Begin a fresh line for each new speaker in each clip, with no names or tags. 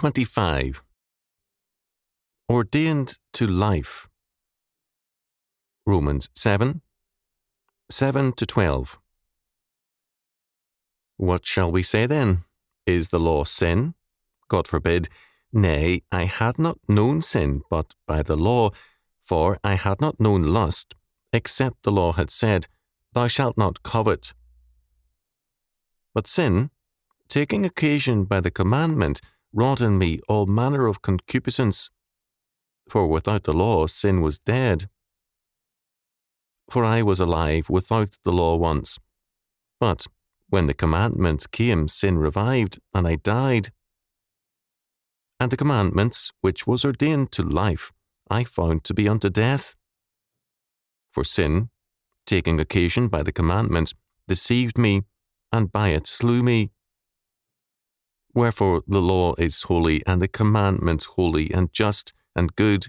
25. Ordained to life. Romans 7, 7-12. What shall we say then? Is the law sin? God forbid. Nay, I had not known sin but by the law, for I had not known lust, except the law had said, Thou shalt not covet. But sin, taking occasion by the commandment, wrought in me all manner of concupiscence. For without the law sin was dead. For I was alive without the law once. But when the commandment came, sin revived, and I died. And the commandment, which was ordained to life, I found to be unto death. For sin, taking occasion by the commandment, deceived me, and by it slew me. Wherefore the law is holy, and the commandment holy, and just, and good.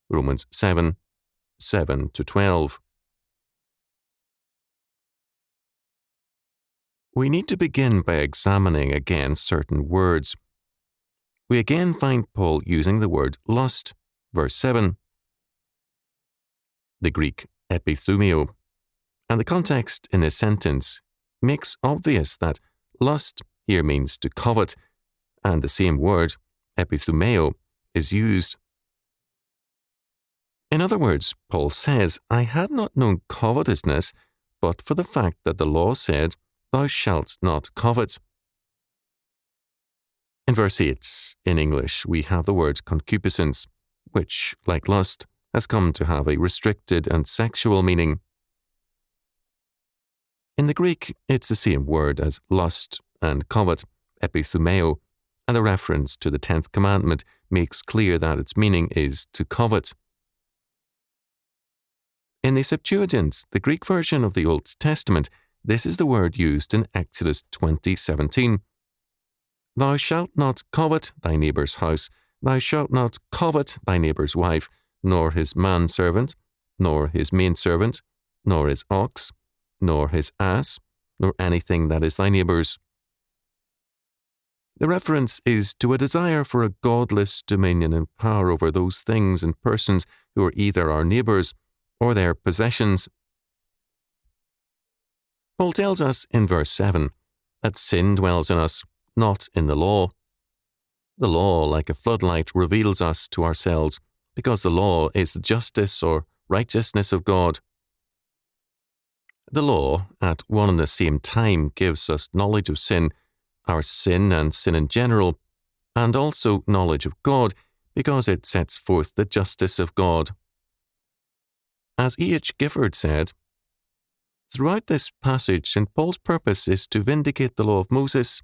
Romans 7, 7-12. We need to begin by examining again certain words. We again find Paul using the word lust, verse 7. The Greek epithumio, and the context in this sentence makes obvious that lust here means to covet, and the same word, epithumeo, is used. In other words, Paul says, I had not known covetousness, but for the fact that the law said, Thou shalt not covet. In verse 8, in English, we have the word concupiscence, which, like lust, has come to have a restricted and sexual meaning. In the Greek, it's the same word as lust and covet, epithumeo, and the reference to the 10th commandment makes clear that its meaning is to covet. In the Septuagint, the Greek version of the Old Testament, this is the word used in Exodus 20:17. Thou shalt not covet thy neighbour's house, thou shalt not covet thy neighbour's wife, nor his manservant, nor his maidservant, nor his ox, nor his ass, nor anything that is thy neighbour's. The reference is to a desire for a godless dominion and power over those things and persons who are either our neighbours or their possessions. Paul tells us in verse 7 that sin dwells in us, not in the law. The law, like a floodlight, reveals us to ourselves, because the law is the justice or righteousness of God. The law, at one and the same time, gives us knowledge of sin, our sin and sin in general, and also knowledge of God, because it sets forth the justice of God. As E.H. Gifford said, throughout this passage, St. Paul's purpose is to vindicate the law of Moses.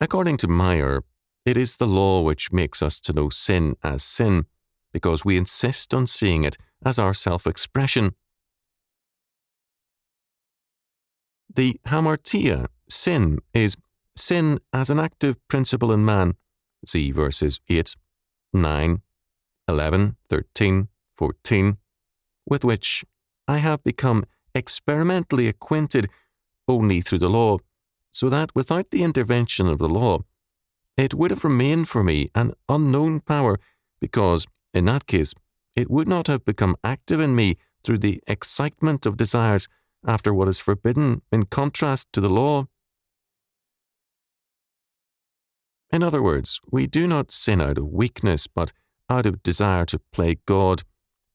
According to Meyer, it is the law which makes us to know sin as sin, because we insist on seeing it as our self-expression. The hamartia, sin, is sin as an active principle in man. See verses 8, 9, 11, 13, 14, with which I have become experimentally acquainted only through the law, so that without the intervention of the law, it would have remained for me an unknown power, because, in that case, it would not have become active in me through the excitement of desires after what is forbidden in contrast to the law. In other words, we do not sin out of weakness, but out of desire to play God,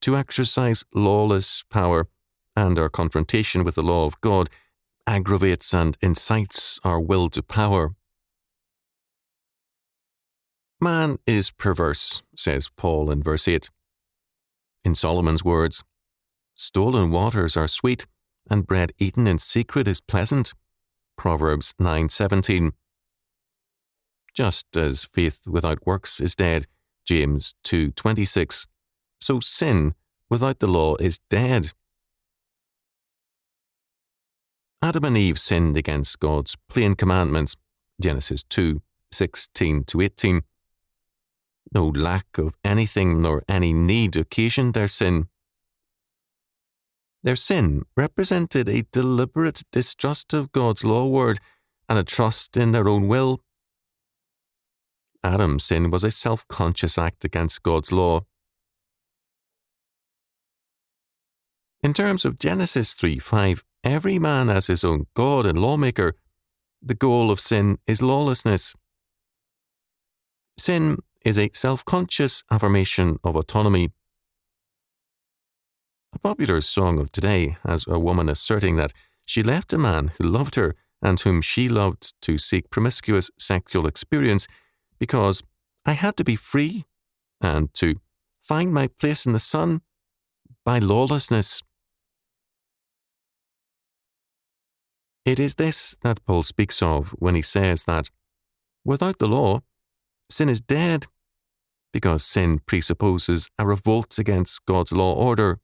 to exercise lawless power, and our confrontation with the law of God aggravates and incites our will to power. Man is perverse, says Paul in verse 8. In Solomon's words, stolen waters are sweet, and bread eaten in secret is pleasant. Proverbs 9:17. Just as faith without works is dead, James 2:26. So sin without the law is dead. Adam and Eve sinned against God's plain commandments, Genesis 2:16-18. No lack of anything nor any need occasioned their sin. Their sin represented a deliberate distrust of God's law word and a trust in their own will. Adam's sin was a self-conscious act against God's law. In terms of Genesis 3:5, every man has his own God and lawmaker. The goal of sin is lawlessness. Sin is a self-conscious affirmation of autonomy. A popular song of today has a woman asserting that she left a man who loved her and whom she loved to seek promiscuous sexual experience because I had to be free and to find my place in the sun by lawlessness. It is this that Paul speaks of when he says that without the law, sin is dead, because sin presupposes a revolt against God's law order.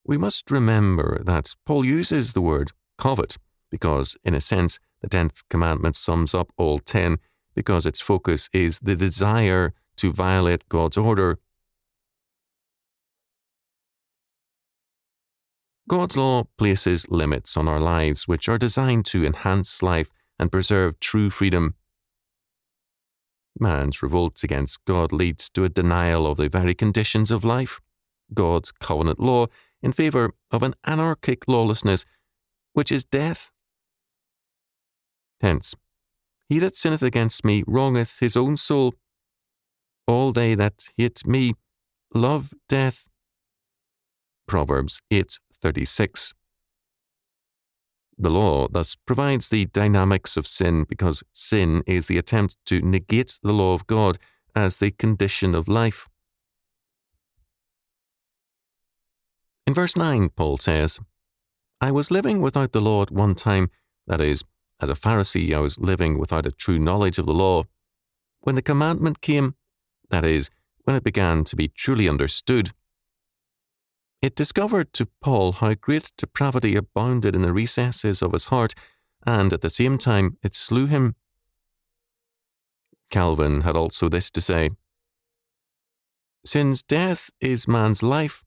We must remember that Paul uses the word covet because, in a sense, the 10th commandment sums up all 10 because its focus is the desire to violate God's order. God's law places limits on our lives which are designed to enhance life and preserve true freedom. Man's revolt against God leads to a denial of the very conditions of life, God's covenant law, in favour of an anarchic lawlessness, which is death. Hence, he that sinneth against me wrongeth his own soul. All they that hate me love death. Proverbs 8:36. The law thus provides the dynamics of sin because sin is the attempt to negate the law of God as the condition of life. In verse 9, Paul says, I was living without the law at one time, that is, as a Pharisee I was living without a true knowledge of the law. When the commandment came, that is, when it began to be truly understood, it discovered to Paul how great depravity abounded in the recesses of his heart, and at the same time it slew him. Calvin had also this to say, Sin's death is man's life.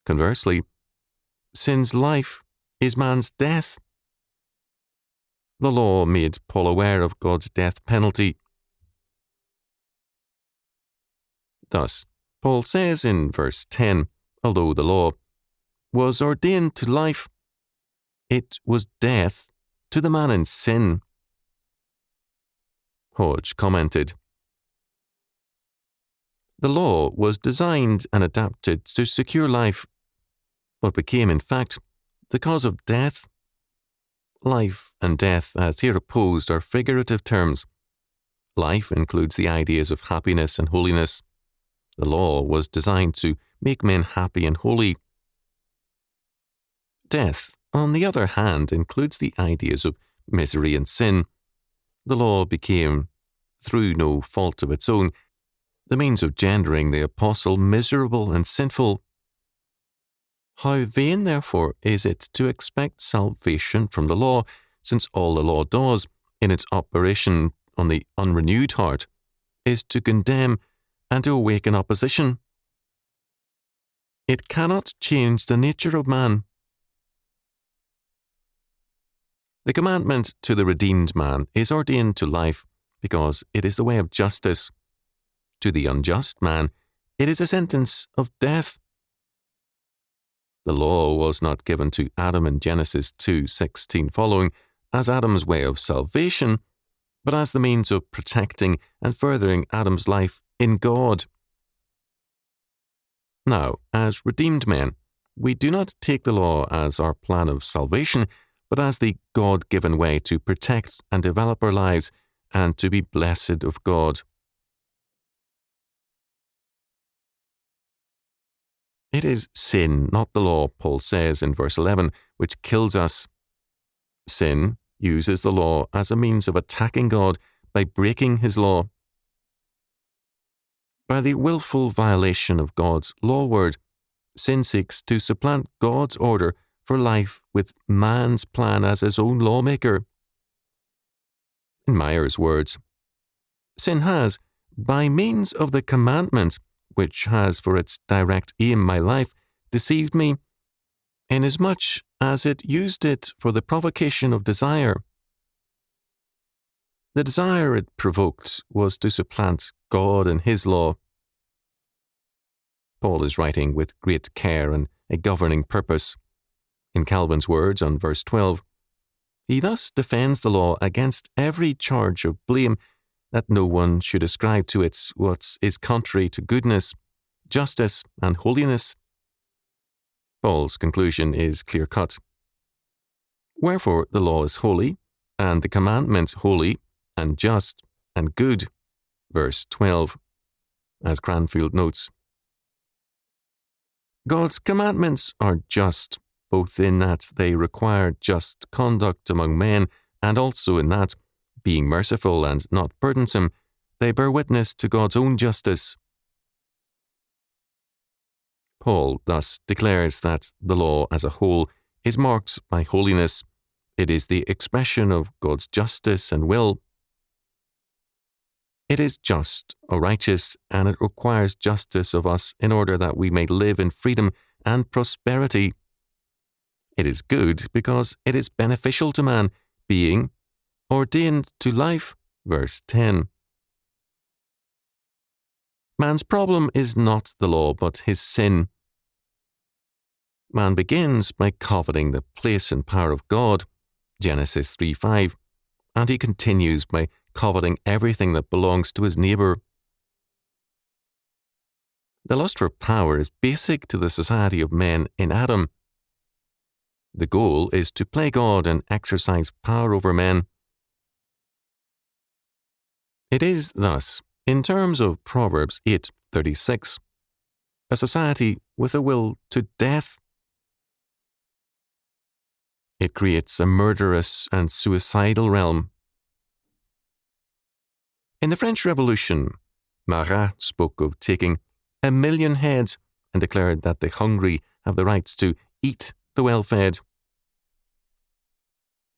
Conversely, sin's life is man's death. The law made Paul aware of God's death penalty. Thus, Paul says in verse 10, although the law was ordained to life, it was death to the man in sin. Hodge commented, the law was designed and adapted to secure life, but became in fact the cause of death. Life and death, as here opposed, are figurative terms. Life includes the ideas of happiness and holiness. The law was designed to make men happy and holy. Death, on the other hand, includes the ideas of misery and sin. The law became, through no fault of its own, the means of gendering the apostle miserable and sinful. How vain, therefore, is it to expect salvation from the law, since all the law does, in its operation on the unrenewed heart, is to condemn and to awaken opposition. It cannot change the nature of man. The commandment to the redeemed man is ordained to life because it is the way of justice. To the unjust man, it is a sentence of death. The law was not given to Adam in Genesis 2:16 following as Adam's way of salvation, but as the means of protecting and furthering Adam's life in God. Now, as redeemed men, we do not take the law as our plan of salvation, but as the God-given way to protect and develop our lives and to be blessed of God. It is sin, not the law, Paul says in verse 11, which kills us. Sin uses the law as a means of attacking God by breaking his law. By the willful violation of God's law word, sin seeks to supplant God's order for life with man's plan as his own lawmaker. In Meyer's words, sin has, by means of the commandment, which has for its direct aim my life, deceived me, inasmuch as it used it for the provocation of desire. The desire it provoked was to supplant God and his law. Paul is writing with great care and a governing purpose. In Calvin's words on verse 12, he thus defends the law against every charge of blame that no one should ascribe to it what is contrary to goodness, justice, and holiness. Paul's conclusion is clear-cut. Wherefore the law is holy, and the commandment holy, and just, and good. Verse 12, as Cranfield notes. God's commandments are just, both in that they require just conduct among men, and also in that, being merciful and not burdensome, they bear witness to God's own justice. Paul thus declares that the law as a whole is marked by holiness. It is the expression of God's justice and will. It is just or righteous, and it requires justice of us in order that we may live in freedom and prosperity. It is good because it is beneficial to man, being ordained to life. Verse 10. Man's problem is not the law, but his sin. Man begins by coveting the place and power of God, Genesis 3:5, and he continues by coveting everything that belongs to his neighbour. The lust for power is basic to the society of men in Adam. The goal is to play God and exercise power over men. It is thus, in terms of Proverbs 8:36, a society with a will to death. It creates a murderous and suicidal realm. In the French Revolution, Marat spoke of taking 1,000,000 heads and declared that the hungry have the right to eat the well-fed.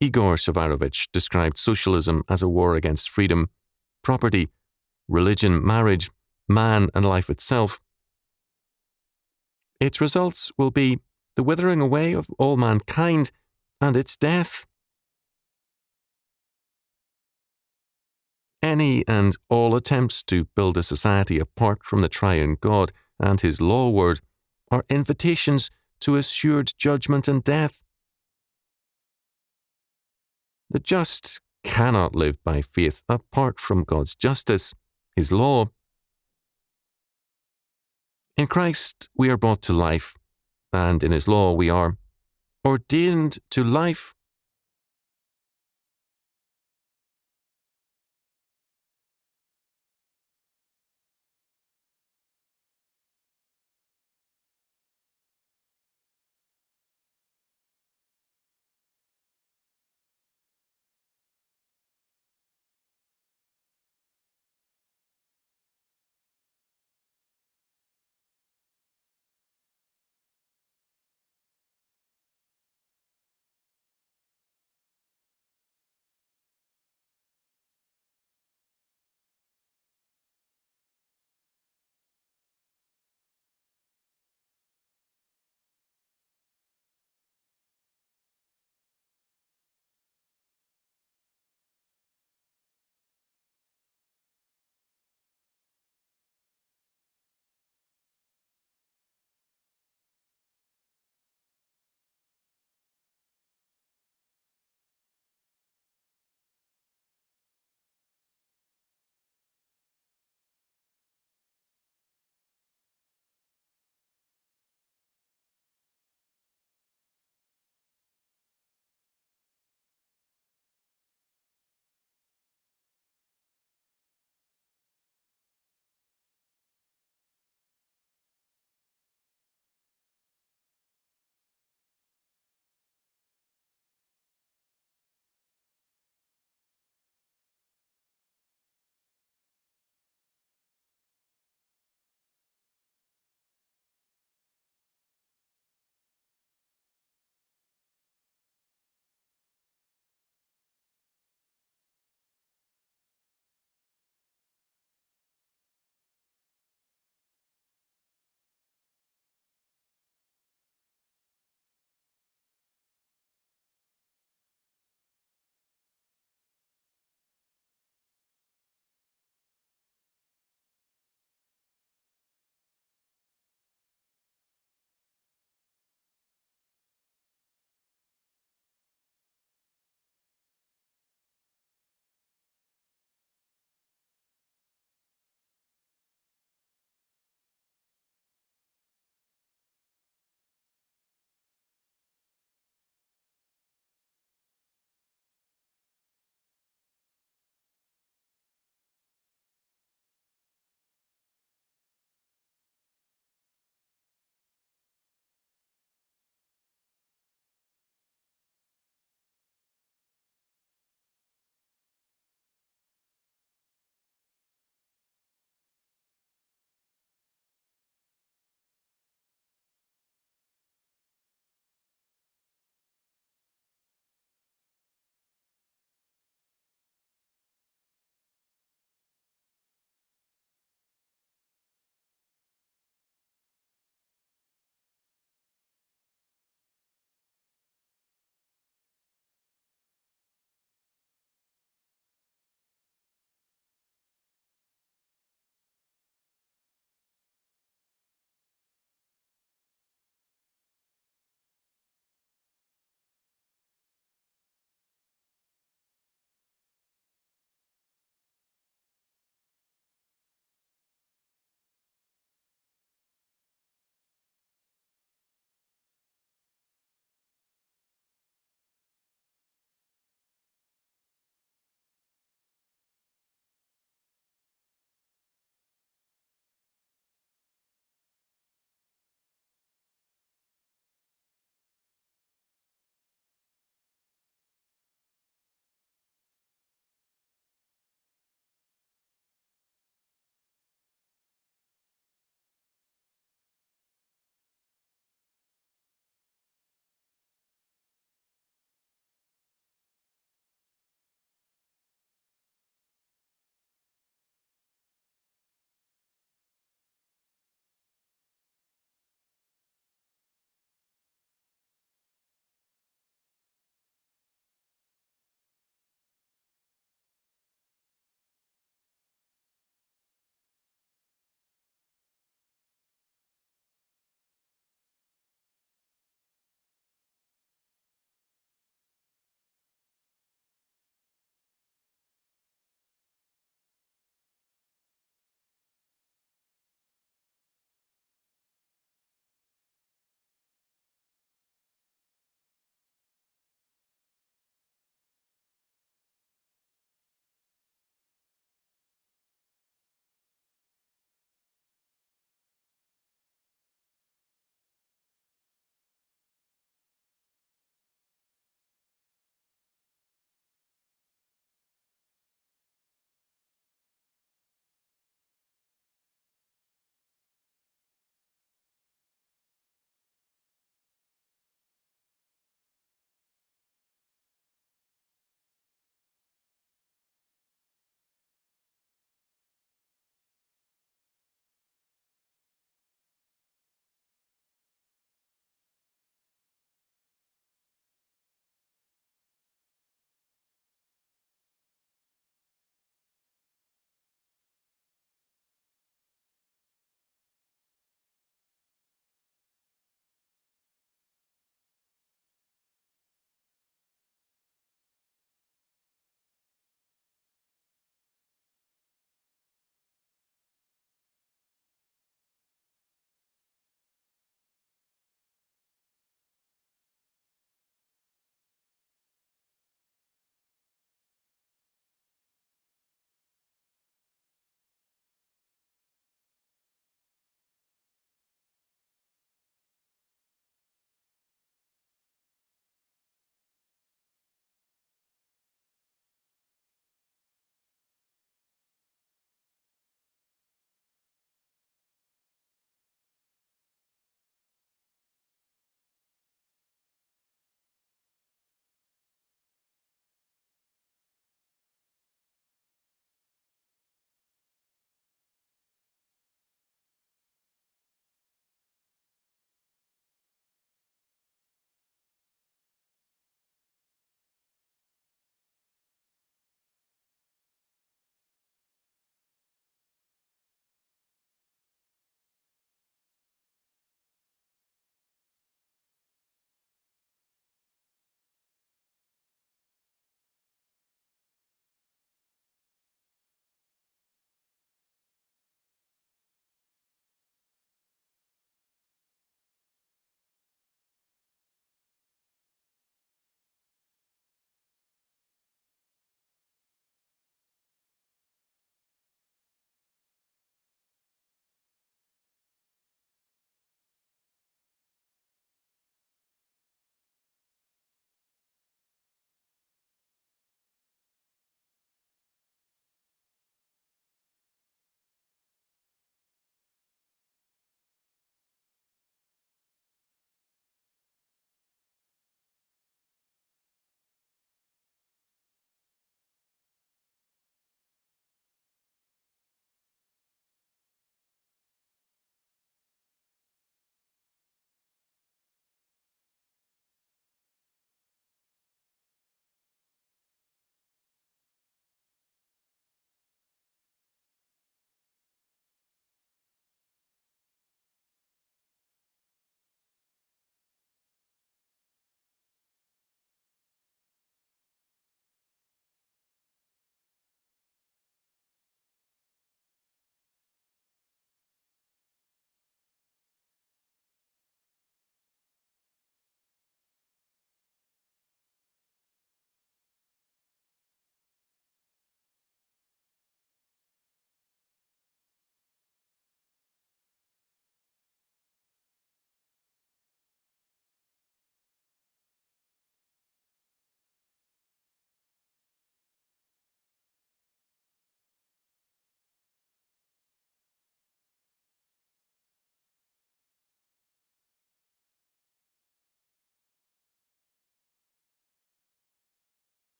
Igor Sevarovich described socialism as a war against freedom, property, religion, marriage, man, and life itself. Its results will be the withering away of all mankind and its death. Any and all attempts to build a society apart from the triune God and his law word are invitations to assured judgment and death. The just cannot live by faith apart from God's justice, his law. In Christ we are brought to life, and in his law we are ordained to life.